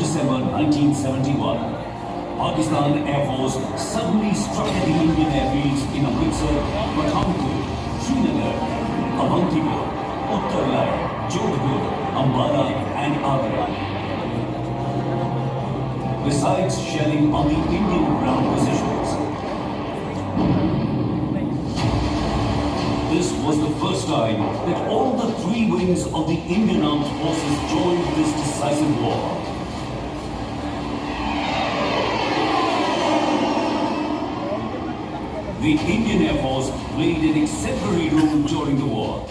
December 1971, Pakistan Air Force suddenly struck at the Indian airfields in Amritsar, Pathankot, Srinagar, Avantipur, Uttarlai, Jodhpur, Ambala and Agra. Besides shelling on the Indian ground positions. This was the first time that all the three wings of the Indian Armed Forces joined this decisive war. The Indian Air Force played an exemplary role during the war,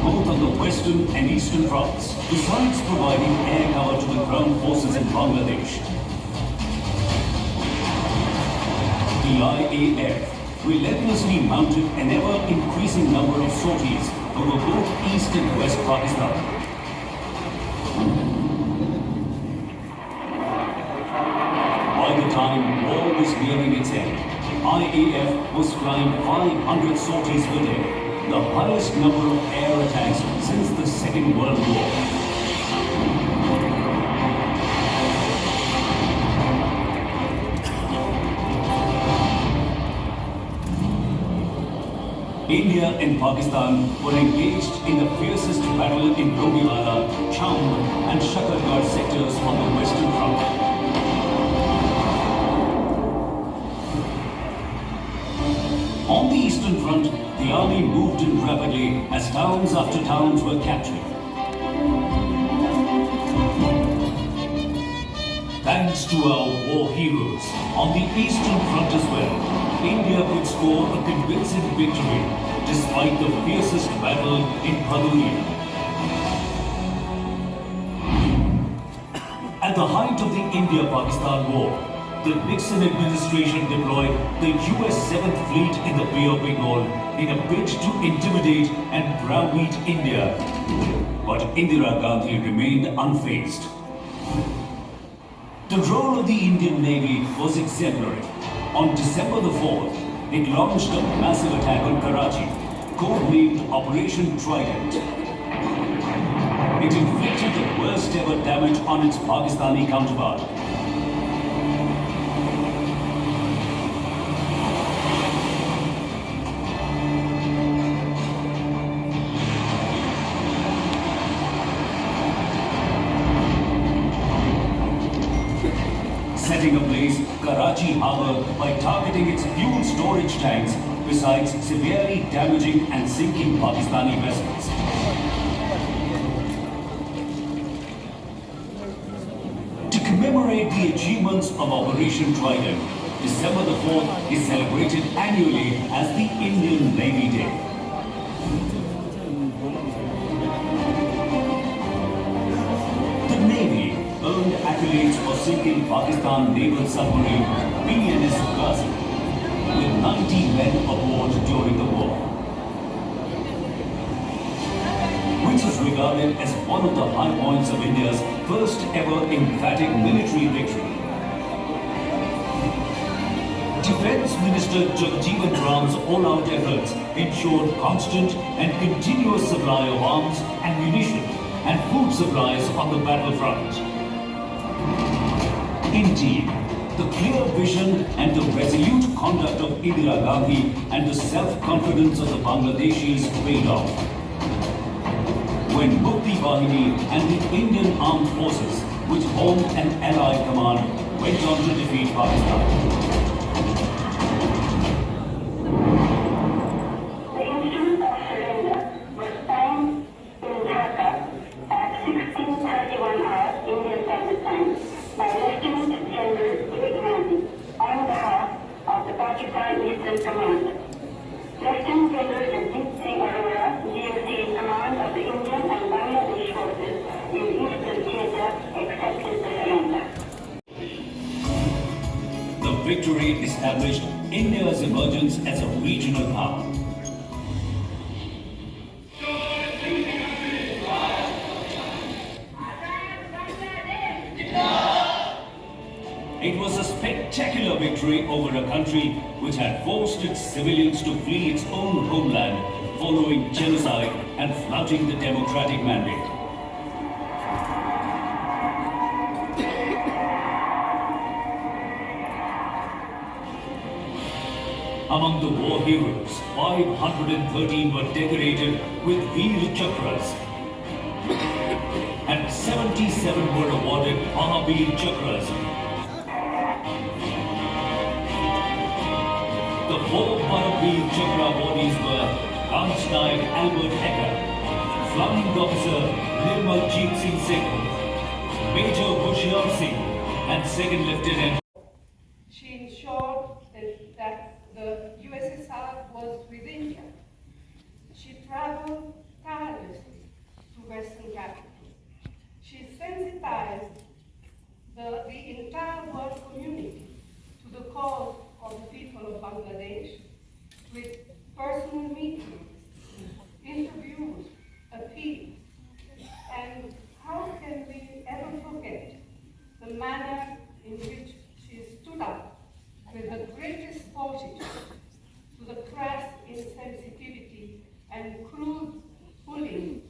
both on the western and eastern fronts, besides providing air cover to the ground forces in Bangladesh. The IAF relentlessly mounted an ever-increasing number of sorties over both East and West Pakistan. By the time war was nearing its end, IAF was flying 500 sorties per day, the highest number of air attacks since the Second World War. India and Pakistan were engaged in the fiercest battle in Logiwala, Chamb and Shakargarh sectors on the Western Front. On the Eastern Front, the army moved in rapidly as towns after towns were captured. Thanks to our war heroes, on the Eastern Front as well, India could score a convincing victory despite the fiercest battle in Bhaduria. At the height of the India-Pakistan War, the Nixon administration deployed the US 7th Fleet in the Bay of Bengal in a bid to intimidate and browbeat India. But Indira Gandhi remained unfazed. The role of the Indian Navy was exemplary. On December the 4th, it launched a massive attack on Karachi, codenamed Operation Trident. It inflicted the worst ever damage on its Pakistani counterpart. Setting ablaze Karachi harbour by targeting its fuel storage tanks, besides severely damaging and sinking Pakistani vessels. To commemorate the achievements of Operation Trident, December the 4th is celebrated annually as the Indian Navy Day. The Navy earned accolades for sinking Pakistan naval submarine PNS Ghazi, with 90 men aboard during the war, which is regarded as one of the high points of India's first ever emphatic military victory. Defence Minister Jagjeevan Ram's all-out efforts ensured constant and continuous supply of arms, ammunition and food supplies on the battlefront. Indeed, the clear vision and the resolute conduct of Indira Gandhi and the self-confidence of the Bangladeshis paid off. When Mukti Bahini and the Indian Armed Forces, which formed an allied command, went on to defeat Pakistan. Lieutenant General Ranjit Singh Arora, GMC in command of the Indian and Bangladesh forces in Eastern Theatre, accepted the surrender. The victory established India's emergence as a regional power. It was a spectacular victory over a country which had forced its civilians to flee its own homeland following genocide and flouting the democratic mandate. Among the war heroes, 513 were decorated with Veer Chakras and 77 were awarded Mahavir Chakras. The 4 Mahavir Chakra awardees were Lance Naik Albert Hecker, Flying Officer Nirmaljeet Singh Sehgal, Major Hoshiar Singh, and Second Lieutenant. She ensured that the USSR was with India. She traveled tirelessly to Western capitals. She sensitized the entire world community to the cause of the people of Bangladesh with personal meetings, interviews, appeals, and how can we ever forget the manner in which she stood up with the greatest fortitude to the crass insensitivity and crude bullying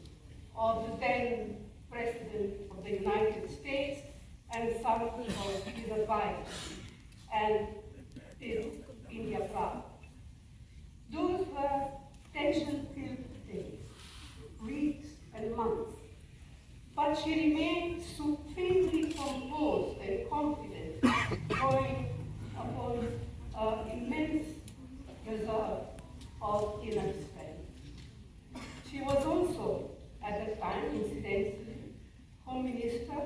of the then President of the United States and some of his advisors, and did India proud. Those were tension-filled days, weeks and months, but she remained supremely composed and confident, drawing upon immense reserve of inner strength. She was also, at the time, incidentally, Home Minister,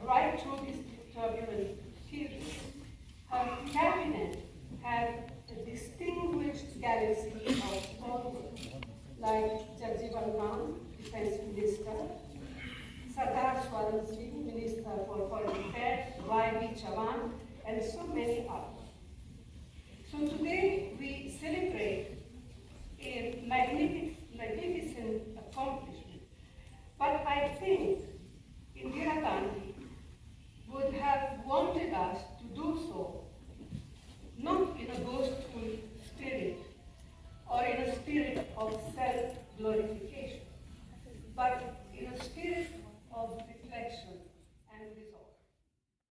right through this turbulent period. Her cabinet had a distinguished galaxy of stalwarts, like Jagjivan Ram, Defense Minister, Sardar Swaran Singh, Minister for Foreign Affairs, Y.V. Chavan, and so many others. So today we celebrate a magnificent